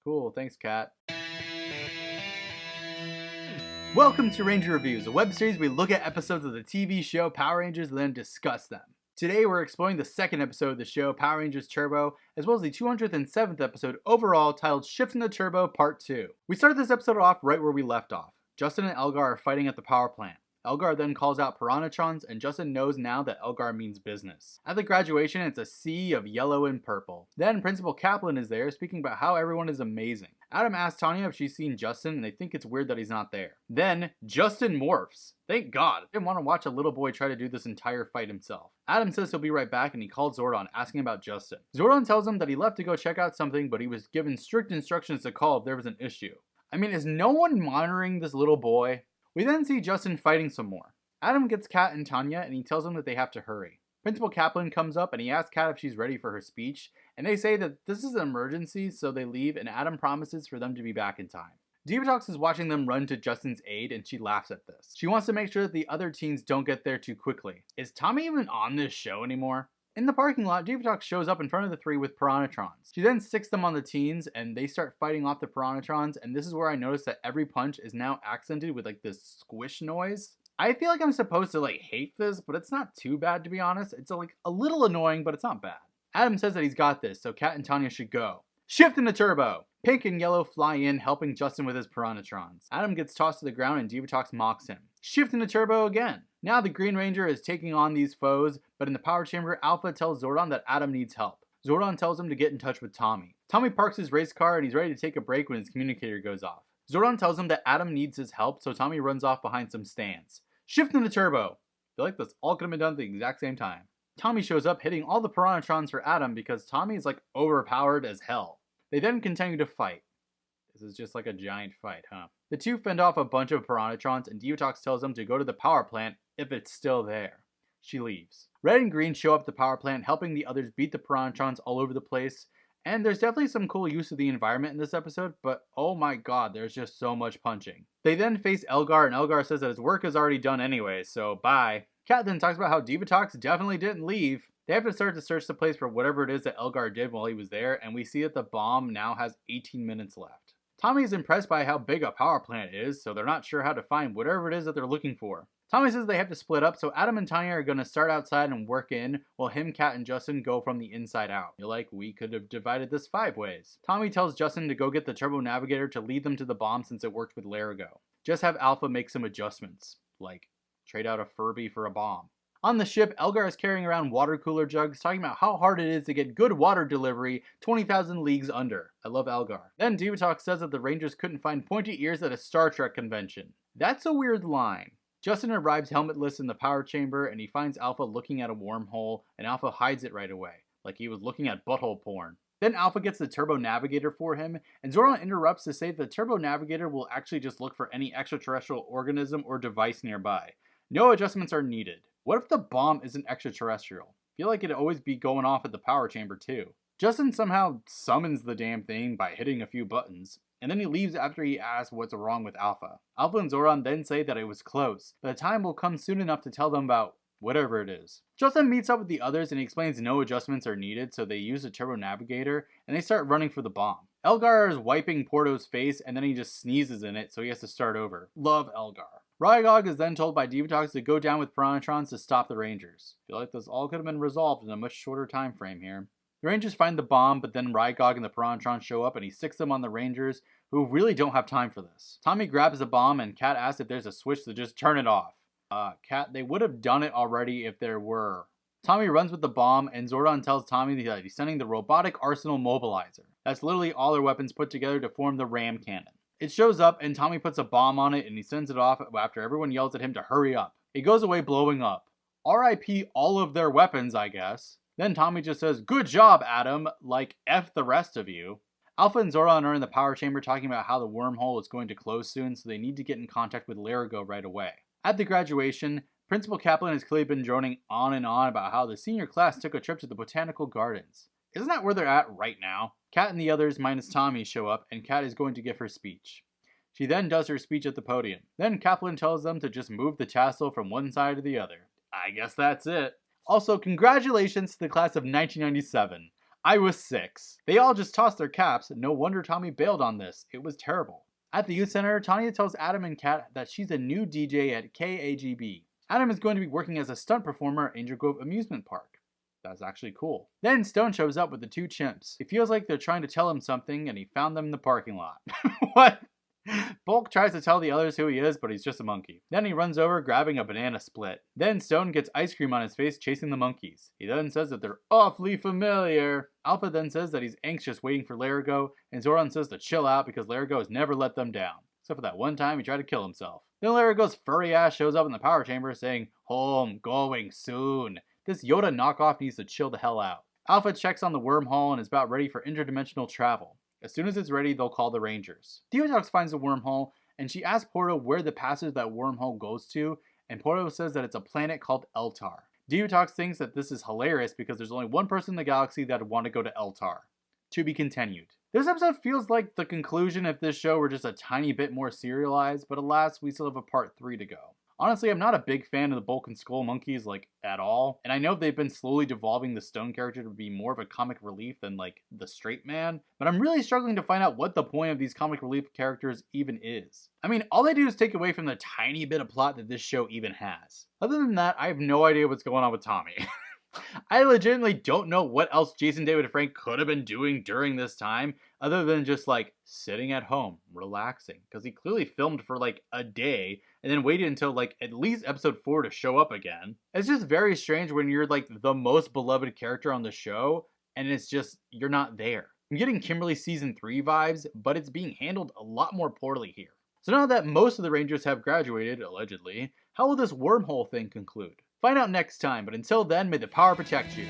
Cool, thanks, Kat. Welcome to Ranger Reviews, a web series where we look at episodes of the TV show Power Rangers and then discuss them. Today we're exploring the second episode of the show, Power Rangers Turbo, as well as the 207th episode overall titled Shifting the Turbo Part 2. We started this episode off right where we left off. Justin and Elgar are fighting at the power plant. Elgar then calls out Piranhatrons, and Justin knows now that Elgar means business. At the graduation, it's a sea of yellow and purple. Then Principal Kaplan is there, speaking about how everyone is amazing. Adam asks Tanya if she's seen Justin, and they think it's weird that he's not there. Then, Justin morphs. Thank God. I didn't want to watch a little boy try to do this entire fight himself. Adam says he'll be right back, and he calls Zordon, asking about Justin. Zordon tells him that he left to go check out something, but he was given strict instructions to call if there was an issue. I mean, is no one monitoring this little boy? We then see Justin fighting some more. Adam gets Kat and Tanya, and he tells them that they have to hurry. Principal Kaplan comes up, and he asks Kat if she's ready for her speech, and they say that this is an emergency, so they leave, and Adam promises for them to be back in time. Divatox is watching them run to Justin's aid, and she laughs at this. She wants to make sure that the other teens don't get there too quickly. Is Tommy even on this show anymore? In the parking lot, Divatox shows up in front of the three with Piranhatrons. She then sticks them on the teens, and they start fighting off the Piranhatrons, and this is where I notice that every punch is now accented with like this squish noise. I feel like I'm supposed to like hate this, but it's not too bad to be honest. It's like a little annoying, but it's not bad. Adam says that he's got this, so Kat and Tanya should go. Shifting the turbo! Pink and yellow fly in, helping Justin with his Piranhatrons. Adam gets tossed to the ground and Divatox mocks him. Shifting the turbo again! Now the Green Ranger is taking on these foes, but in the power chamber, Alpha tells Zordon that Adam needs help. Zordon tells him to get in touch with Tommy. Tommy parks his race car and he's ready to take a break when his communicator goes off. Zordon tells him that Adam needs his help, so Tommy runs off behind some stands. Shifting the turbo! I feel like this all could have been done at the exact same time. Tommy shows up hitting all the Piranhatrons for Adam because Tommy is like overpowered as hell. They then continue to fight. This is just like a giant fight, huh? The two fend off a bunch of Piranhatrons and Divatox tells them to go to the power plant if it's still there. She leaves. Red and Green show up at the power plant, helping the others beat the Piranhatrons all over the place. And there's definitely some cool use of the environment in this episode, but oh my god, there's just so much punching. They then face Elgar, and Elgar says that his work is already done anyway, so bye. Kat then talks about how Divatox definitely didn't leave. They have to start to search the place for whatever it is that Elgar did while he was there, and we see that the bomb now has 18 minutes left. Tommy is impressed by how big a power plant is, so they're not sure how to find whatever it is that they're looking for. Tommy says they have to split up, so Adam and Tanya are going to start outside and work in, while him, Kat, and Justin go from the inside out. You're like, we could have divided this 5 ways. Tommy tells Justin to go get the Turbo Navigator to lead them to the bomb since it worked with Larigo. Just have Alpha make some adjustments, like trade out a Furby for a bomb. On the ship, Elgar is carrying around water cooler jugs, talking about how hard it is to get good water delivery 20,000 leagues under. I love Elgar. Then Divatox says that the Rangers couldn't find pointy ears at a Star Trek convention. That's a weird line. Justin arrives helmetless in the power chamber, and he finds Alpha looking at a wormhole, and Alpha hides it right away, like he was looking at butthole porn. Then Alpha gets the Turbo Navigator for him, and Zordon interrupts to say that the Turbo Navigator will actually just look for any extraterrestrial organism or device nearby. No adjustments are needed. What if the bomb isn't extraterrestrial? I feel like it'd always be going off at the power chamber too. Justin somehow summons the damn thing by hitting a few buttons, and then he leaves after he asks what's wrong with Alpha. Alpha and Zordon then say that it was close, but the time will come soon enough to tell them about whatever it is. Justin meets up with the others and he explains no adjustments are needed, so they use the Turbo Navigator and they start running for the bomb. Elgar is wiping Porto's face and then he just sneezes in it, so he has to start over. Love Elgar. Rygog is then told by Divatox to go down with Piranhatrons to stop the Rangers. I feel like this all could have been resolved in a much shorter time frame here. The Rangers find the bomb, but then Rygog and the Piranhatrons show up and he sticks them on the Rangers, who really don't have time for this. Tommy grabs the bomb and Kat asks if there's a switch to just turn it off. Kat, they would have done it already if there were. Tommy runs with the bomb and Zordon tells Tommy that he's sending the Robotic Arsenal Mobilizer. That's literally all their weapons put together to form the ram cannon. It shows up and Tommy puts a bomb on it and he sends it off after everyone yells at him to hurry up. It goes away blowing up. RIP all of their weapons, I guess. Then Tommy just says, "Good job, Adam," like F the rest of you. Alpha and Zordon are in the power chamber talking about how the wormhole is going to close soon, so they need to get in contact with Larigo right away. At the graduation, Principal Kaplan has clearly been droning on and on about how the senior class took a trip to the botanical gardens. Isn't that where they're at right now? Kat and the others, minus Tommy, show up, and Kat is going to give her speech. She then does her speech at the podium. Then Kaplan tells them to just move the tassel from one side to the other. I guess that's it. Also, congratulations to the class of 1997. I was 6. They all just tossed their caps. No wonder Tommy bailed on this. It was terrible. At the youth center, Tanya tells Adam and Kat that she's a new DJ at KAGB. Adam is going to be working as a stunt performer at Angel Grove Amusement Park. That's actually cool. Then Stone shows up with the 2 chimps. He feels like they're trying to tell him something and he found them in the parking lot. What? Bulk tries to tell the others who he is, but he's just a monkey. Then he runs over grabbing a banana split. Then Stone gets ice cream on his face chasing the monkeys. He then says that they're awfully familiar. Alpha then says that he's anxious waiting for Larigo, and Zoran says to chill out because Larigo has never let them down. Except for that one time he tried to kill himself. Then Larigo's furry ass shows up in the power chamber saying, "Home, going soon." This Yoda knockoff needs to chill the hell out. Alpha checks on the wormhole and is about ready for interdimensional travel. As soon as it's ready, they'll call the Rangers. Diotox finds the wormhole, and she asks Porto where the passage that wormhole goes to, and Porto says that it's a planet called Eltar. Diotox thinks that this is hilarious because there's only one person in the galaxy that would want to go to Eltar. To be continued. This episode feels like the conclusion if this show were just a tiny bit more serialized, but alas, we still have a part 3 to go. Honestly, I'm not a big fan of the Bulk and Skull monkeys, at all. And I know they've been slowly devolving the Stone character to be more of a comic relief than, the straight man. But I'm really struggling to find out what the point of these comic relief characters even is. I mean, all they do is take away from the tiny bit of plot that this show even has. Other than that, I have no idea what's going on with Tommy. I legitimately don't know what else Jason David Frank could have been doing during this time other than just sitting at home, relaxing. Because he clearly filmed for a day and then waited until at least episode 4 to show up again. It's just very strange when you're the most beloved character on the show and it's just, you're not there. I'm getting Kimberly season 3 vibes, but it's being handled a lot more poorly here. So now that most of the Rangers have graduated, allegedly, how will this wormhole thing conclude? Find out next time, but until then, may the power protect you.